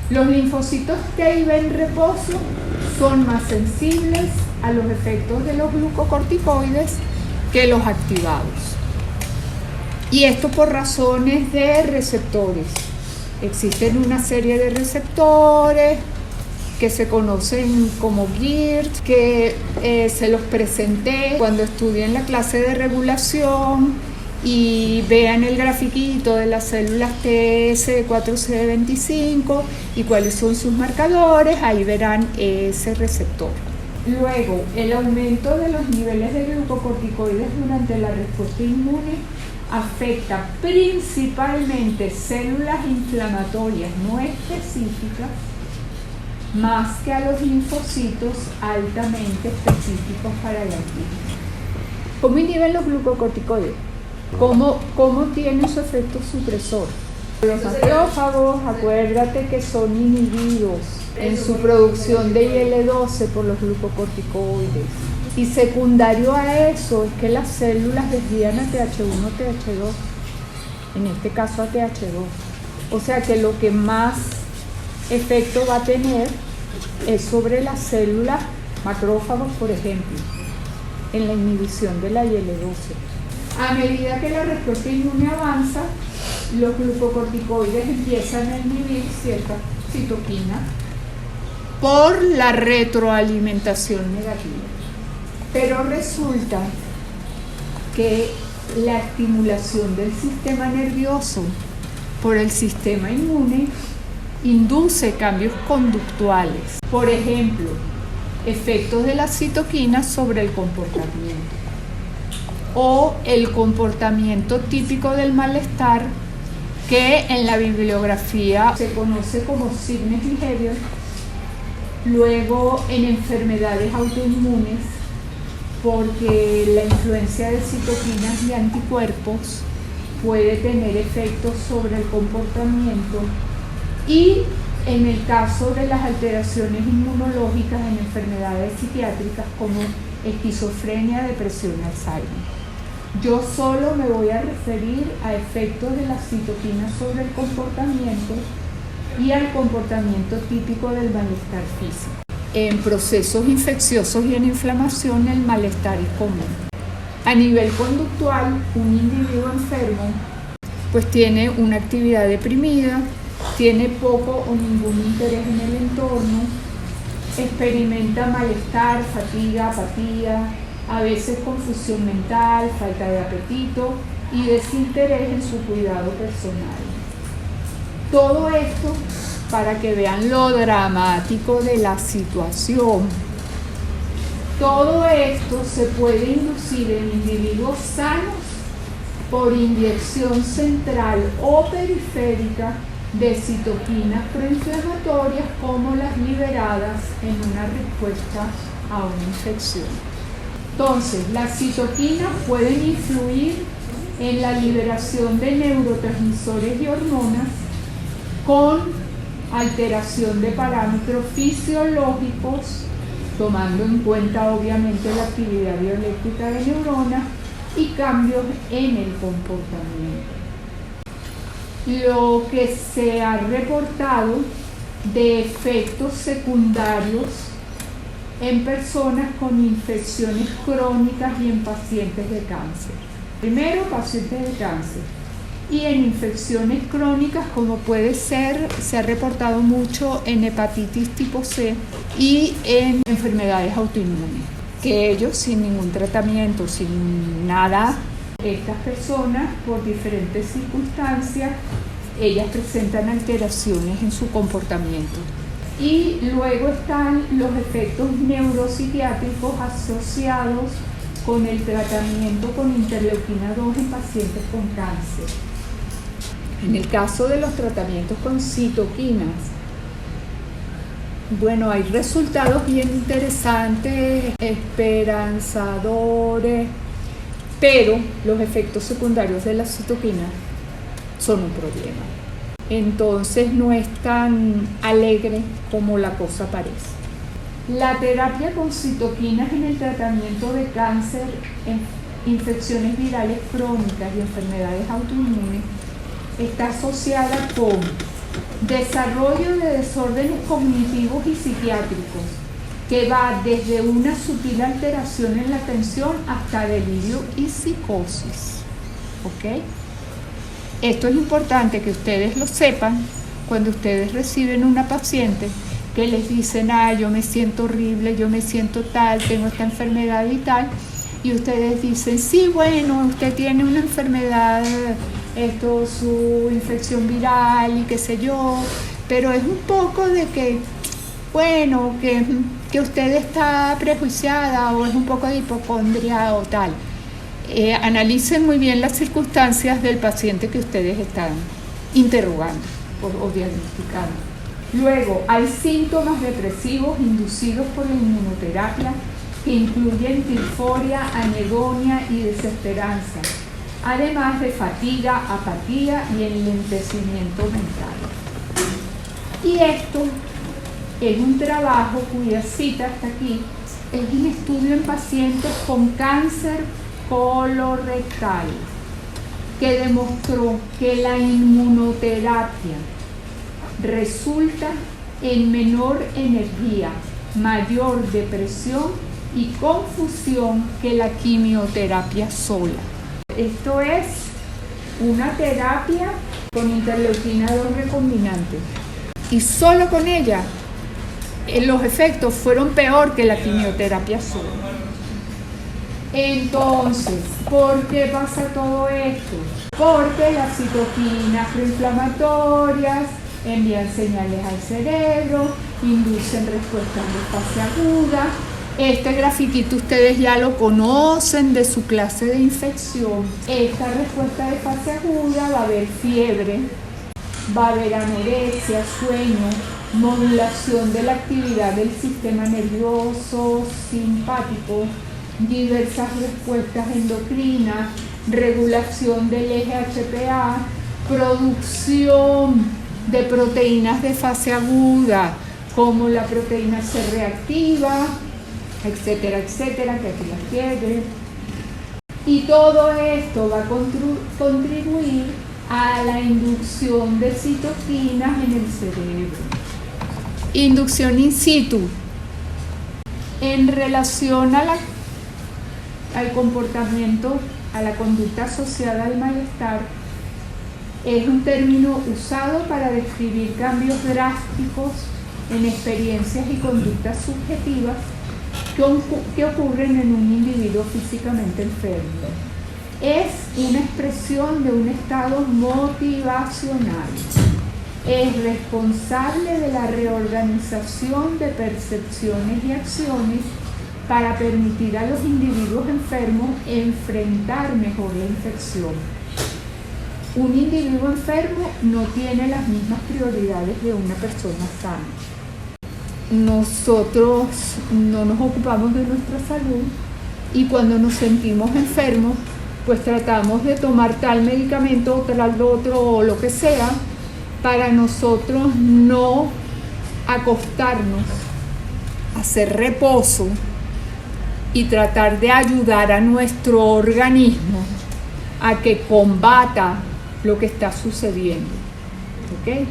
Los linfocitos T y B en reposo son más sensibles a los efectos de los glucocorticoides que los activados. Y esto por razones de receptores. Existen una serie de receptores que se conocen como GIRT, que se los presenté cuando estudié en la clase de regulación, y vean el grafiquito de las células TS4CD25 y cuáles son sus marcadores, ahí verán ese receptor. Luego, el aumento de los niveles de glucocorticoides durante la respuesta inmune afecta principalmente células inflamatorias no específicas, más que a los linfocitos altamente específicos para el antígeno. ¿Cómo inhiben los glucocorticoides? ¿Cómo tiene su efecto supresor? Los macrófagos, acuérdate que son inhibidos en su producción de IL-12 por los glucocorticoides. Y secundario a eso es que las células desvían a TH1 o TH2, en este caso a TH2. O sea que lo que más efecto va a tener es sobre las células macrófagos, por ejemplo, en la inhibición de la IL-12. A medida que la respuesta inmune avanza, los glucocorticoides empiezan a inhibir ciertas citoquinas por la retroalimentación negativa. Pero resulta que la estimulación del sistema nervioso por el sistema inmune induce cambios conductuales. Por ejemplo, efectos de las citoquinas sobre el comportamiento, o el comportamiento típico del malestar, que en la bibliografía se conoce como signos behavior. Luego, en enfermedades autoinmunes, porque la influencia de citoquinas y anticuerpos puede tener efectos sobre el comportamiento, y en el caso de las alteraciones inmunológicas en enfermedades psiquiátricas como esquizofrenia, depresión, Alzheimer. Yo solo me voy a referir a efectos de las citoquinas sobre el comportamiento y al comportamiento típico del malestar físico. En procesos infecciosos y en inflamación, el malestar es común. A nivel conductual, un individuo enfermo pues tiene una actividad deprimida, tiene poco o ningún interés en el entorno, experimenta malestar, fatiga, apatía, a veces confusión mental, falta de apetito y desinterés en su cuidado personal. Todo esto para que vean lo dramático de la situación. Todo esto se puede inducir en individuos sanos por inyección central o periférica de citoquinas proinflamatorias como las liberadas en una respuesta a una infección. Entonces, las citoquinas pueden influir en la liberación de neurotransmisores y hormonas con alteración de parámetros fisiológicos, tomando en cuenta obviamente la actividad bioeléctrica de neuronas y cambios en el comportamiento. Lo que se ha reportado de efectos secundarios en personas con infecciones crónicas y en pacientes de cáncer. Primero, pacientes de cáncer. Y en infecciones crónicas, como puede ser, se ha reportado mucho en hepatitis tipo C y en enfermedades autoinmunes, que ellos sin ningún tratamiento, sin nada, estas personas por diferentes circunstancias, ellas presentan alteraciones en su comportamiento. Y luego están los efectos neuropsiquiátricos asociados con el tratamiento con interleuquina 2 en pacientes con cáncer. En el caso de los tratamientos con citoquinas, bueno, hay resultados bien interesantes, esperanzadores, pero los efectos secundarios de las citoquinas son un problema. Entonces no es tan alegre como la cosa parece. La terapia con citoquinas en el tratamiento de cáncer, infecciones virales crónicas y enfermedades autoinmunes está asociada con desarrollo de desórdenes cognitivos y psiquiátricos, que va desde una sutil alteración en la atención hasta delirio y psicosis. ¿Ok? Esto es importante que ustedes lo sepan cuando ustedes reciben una paciente que les dicen, yo me siento horrible, yo me siento tal, tengo esta enfermedad y tal, y ustedes dicen, sí, bueno, usted tiene una enfermedad, su infección viral y qué sé yo, pero es un poco de que, bueno, que usted está prejuiciada o es un poco de hipocondria o tal. Analicen muy bien las circunstancias del paciente que ustedes están interrogando o diagnosticando. Luego, hay síntomas depresivos inducidos por la inmunoterapia que incluyen disforia, anedonia y desesperanza, además de fatiga, apatía y enlentecimiento mental. Y esto es un trabajo cuya cita está aquí, es un estudio en pacientes con cáncer colorectal que demostró que la inmunoterapia resulta en menor energía, mayor depresión y confusión que la quimioterapia sola. Esto es una terapia con interleuquina 2 recombinante y solo con ella los efectos fueron peor que la quimioterapia sola. Entonces, ¿por qué pasa todo esto? Porque las citoquinas proinflamatorias envían señales al cerebro, inducen respuestas de fase aguda. Este grafiquito ustedes ya lo conocen de su clase de infección. Esta respuesta de fase aguda va a haber fiebre, va a haber anorexia, sueño, modulación de la actividad del sistema nervioso simpático, diversas respuestas endocrinas, regulación del eje HPA, producción de proteínas de fase aguda, como la proteína C reactiva, etcétera, etcétera, que aquí las tiene. Y todo esto va a contribuir a la inducción de citoquinas en el cerebro. Inducción in situ. En relación a al comportamiento, a la conducta asociada al malestar, es un término usado para describir cambios drásticos en experiencias y conductas subjetivas ¿qué ocurren en un individuo físicamente enfermo? Es una expresión de un estado motivacional. Es responsable de la reorganización de percepciones y acciones para permitir a los individuos enfermos enfrentar mejor la infección. Un individuo enfermo no tiene las mismas prioridades de una persona sana. Nosotros no nos ocupamos de nuestra salud y cuando nos sentimos enfermos, pues tratamos de tomar tal medicamento o tal otro o lo que sea para nosotros no acostarnos, hacer reposo y tratar de ayudar a nuestro organismo a que combata lo que está sucediendo. ¿Ok?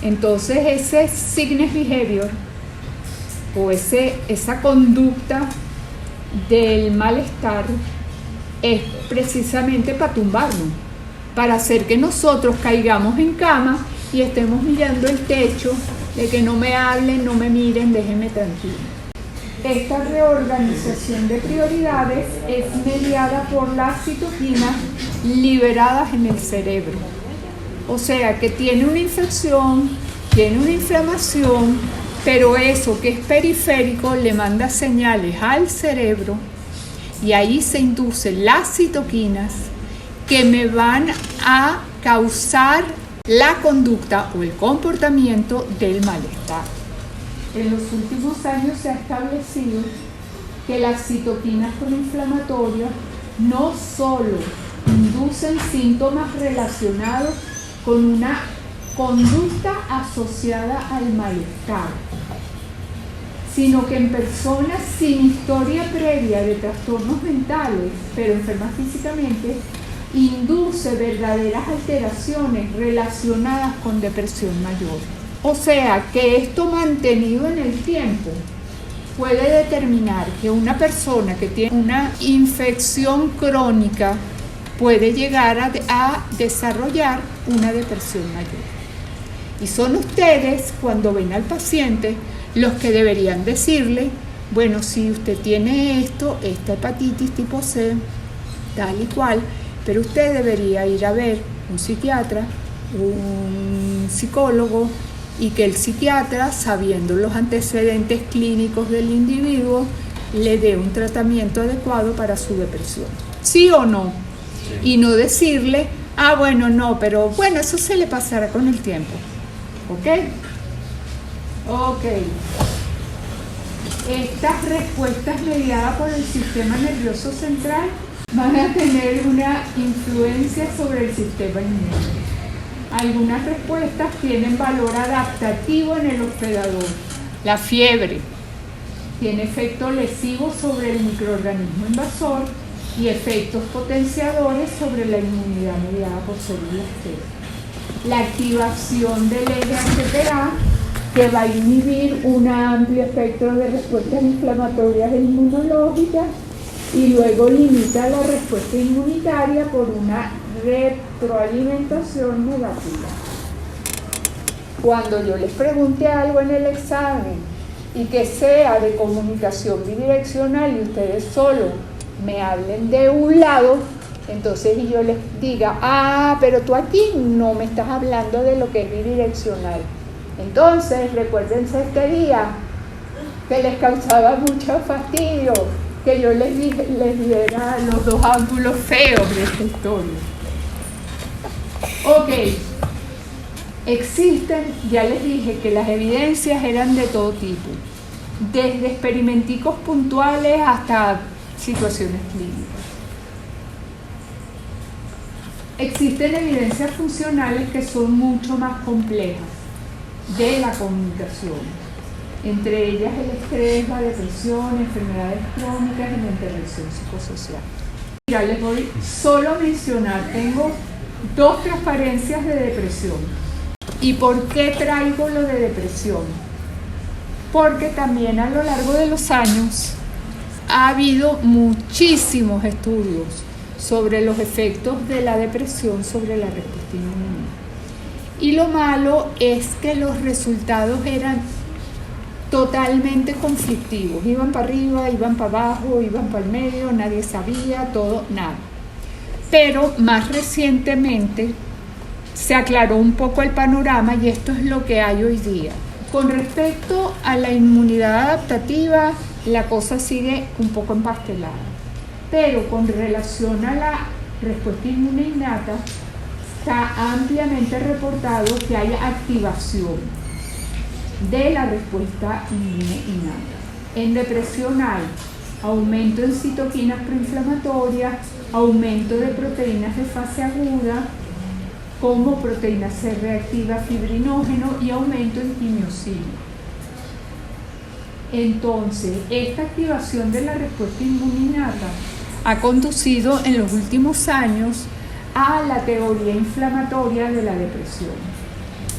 Entonces ese sickness behavior o esa conducta del malestar es precisamente para tumbarnos, para hacer que nosotros caigamos en cama y estemos mirando el techo, de que no me hablen, no me miren, déjenme tranquilo. Esta reorganización de prioridades es mediada por las citoquinas liberadas en el cerebro. O sea que tiene una infección, tiene una inflamación, pero eso que es periférico le manda señales al cerebro y ahí se inducen las citoquinas que me van a causar la conducta o el comportamiento del malestar. En los últimos años se ha establecido que las citoquinas proinflamatorias no solo inducen síntomas relacionados con una conducta asociada al malestar, sino que en personas sin historia previa de trastornos mentales, pero enfermas físicamente, induce verdaderas alteraciones relacionadas con depresión mayor. O sea que esto mantenido en el tiempo puede determinar que una persona que tiene una infección crónica puede llegar a desarrollar una depresión mayor. Y son ustedes, cuando ven al paciente, los que deberían decirle, bueno, si usted tiene esta hepatitis tipo C, tal y cual, pero usted debería ir a ver un psiquiatra, un psicólogo, y que el psiquiatra, sabiendo los antecedentes clínicos del individuo, le dé un tratamiento adecuado para su depresión. ¿Sí o no? Sí. Y no decirle, bueno, no, pero bueno, eso se le pasará con el tiempo. ¿Ok? Ok. Estas respuestas mediadas por el sistema nervioso central van a tener una influencia sobre el sistema inmune. Algunas respuestas tienen valor adaptativo en el hospedador. La fiebre tiene efectos lesivos sobre el microorganismo invasor y efectos potenciadores sobre la inmunidad mediada por células T. La activación del eje HPA, que va a inhibir un amplio espectro de respuestas inflamatorias e inmunológicas y luego limita la respuesta inmunitaria por una retroalimentación negativa. Cuando yo les pregunte algo en el examen y que sea de comunicación bidireccional y ustedes solo me hablen de un lado, entonces y yo les diga, pero tú aquí no me estás hablando de lo que es bidireccional. Entonces, recuérdense este día que les causaba mucho fastidio que yo les diera los dos ángulos feos de esta historia. Ok, existen, ya les dije que las evidencias eran de todo tipo, desde experimenticos puntuales hasta situaciones clínicas. Existen evidencias funcionales que son mucho más complejas de la comunicación, entre ellas el estrés, la depresión, enfermedades crónicas y la intervención psicosocial. Ya les voy solo a mencionar, tengo 2 transparencias de depresión. ¿Y por qué traigo lo de depresión? Porque también a lo largo de los años ha habido muchísimos estudios sobre los efectos de la depresión sobre la respuesta inmune. Y lo malo es que los resultados eran totalmente conflictivos. Iban para arriba, iban para abajo, iban para el medio, nadie sabía, todo, nada. Pero más recientemente se aclaró un poco el panorama y esto es lo que hay hoy día. Con respecto a la inmunidad adaptativa, la cosa sigue un poco empastelada. Pero con relación a la respuesta inmune innata, está ampliamente reportado que hay activación de la respuesta inmune innata. En depresión hay aumento en citoquinas proinflamatorias, aumento de proteínas de fase aguda, como proteína C reactiva fibrinógeno y aumento en quimiosina. Entonces, esta activación de la respuesta inmune innata ha conducido en los últimos años a la teoría inflamatoria de la depresión.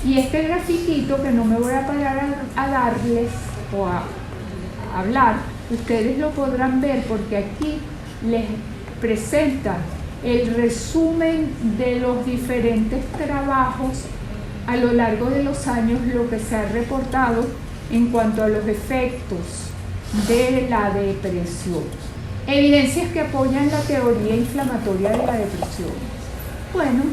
Y este grafiquito, que no me voy a parar a darles o a hablar, ustedes lo podrán ver porque aquí les presenta el resumen de los diferentes trabajos a lo largo de los años, lo que se ha reportado en cuanto a los efectos de la depresión. Evidencias que apoyan la teoría inflamatoria de la depresión. Bueno,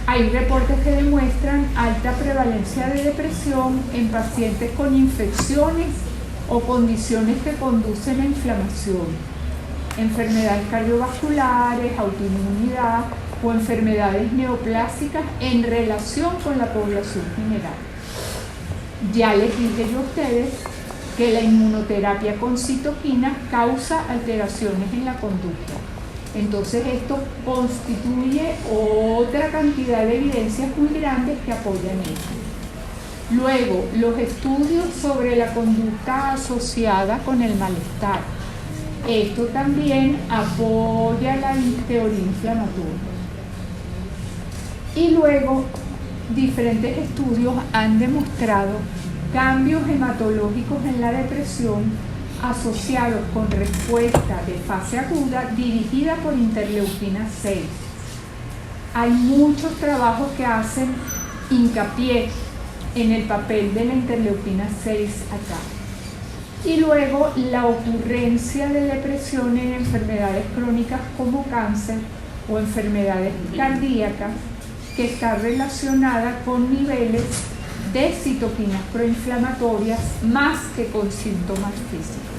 hay reportes que demuestran alta prevalencia de depresión en pacientes con infecciones o condiciones que conducen a inflamación, enfermedades cardiovasculares, autoinmunidad o enfermedades neoplásicas en relación con la población general. Ya les dije yo a ustedes que la inmunoterapia con citoquinas causa alteraciones en la conducta. Entonces esto constituye otra cantidad de evidencias muy grandes que apoyan esto. Luego, los estudios sobre la conducta asociada con el malestar. Esto también apoya la teoría inflamatoria. Y luego, diferentes estudios han demostrado cambios hematológicos en la depresión asociados con respuesta de fase aguda dirigida por interleuquina 6. Hay muchos trabajos que hacen hincapié en el papel de la interleuquina 6 acá. Y luego la ocurrencia de depresión en enfermedades crónicas como cáncer o enfermedades cardíacas, que está relacionada con niveles de citoquinas proinflamatorias más que con síntomas físicos.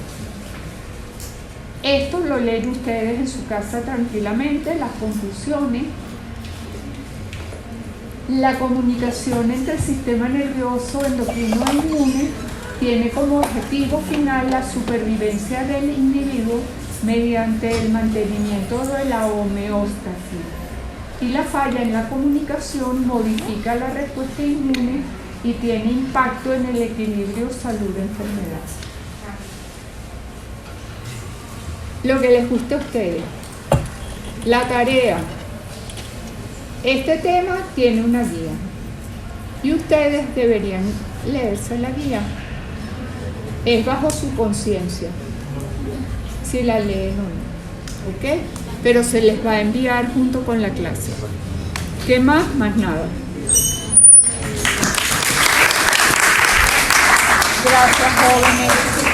Esto lo leen ustedes en su casa tranquilamente, las conclusiones. La comunicación entre el sistema nervioso, endocrino e inmune tiene como objetivo final la supervivencia del individuo mediante el mantenimiento de la homeostasis. Y la falla en la comunicación modifica la respuesta inmune y tiene impacto en el equilibrio salud-enfermedad. Lo que les guste a ustedes. La tarea. Este tema tiene una guía y ustedes deberían leerse la guía. Es bajo su conciencia, si la leen o no, ¿ok? Pero se les va a enviar junto con la clase. ¿Qué más? Más nada. Gracias, jóvenes.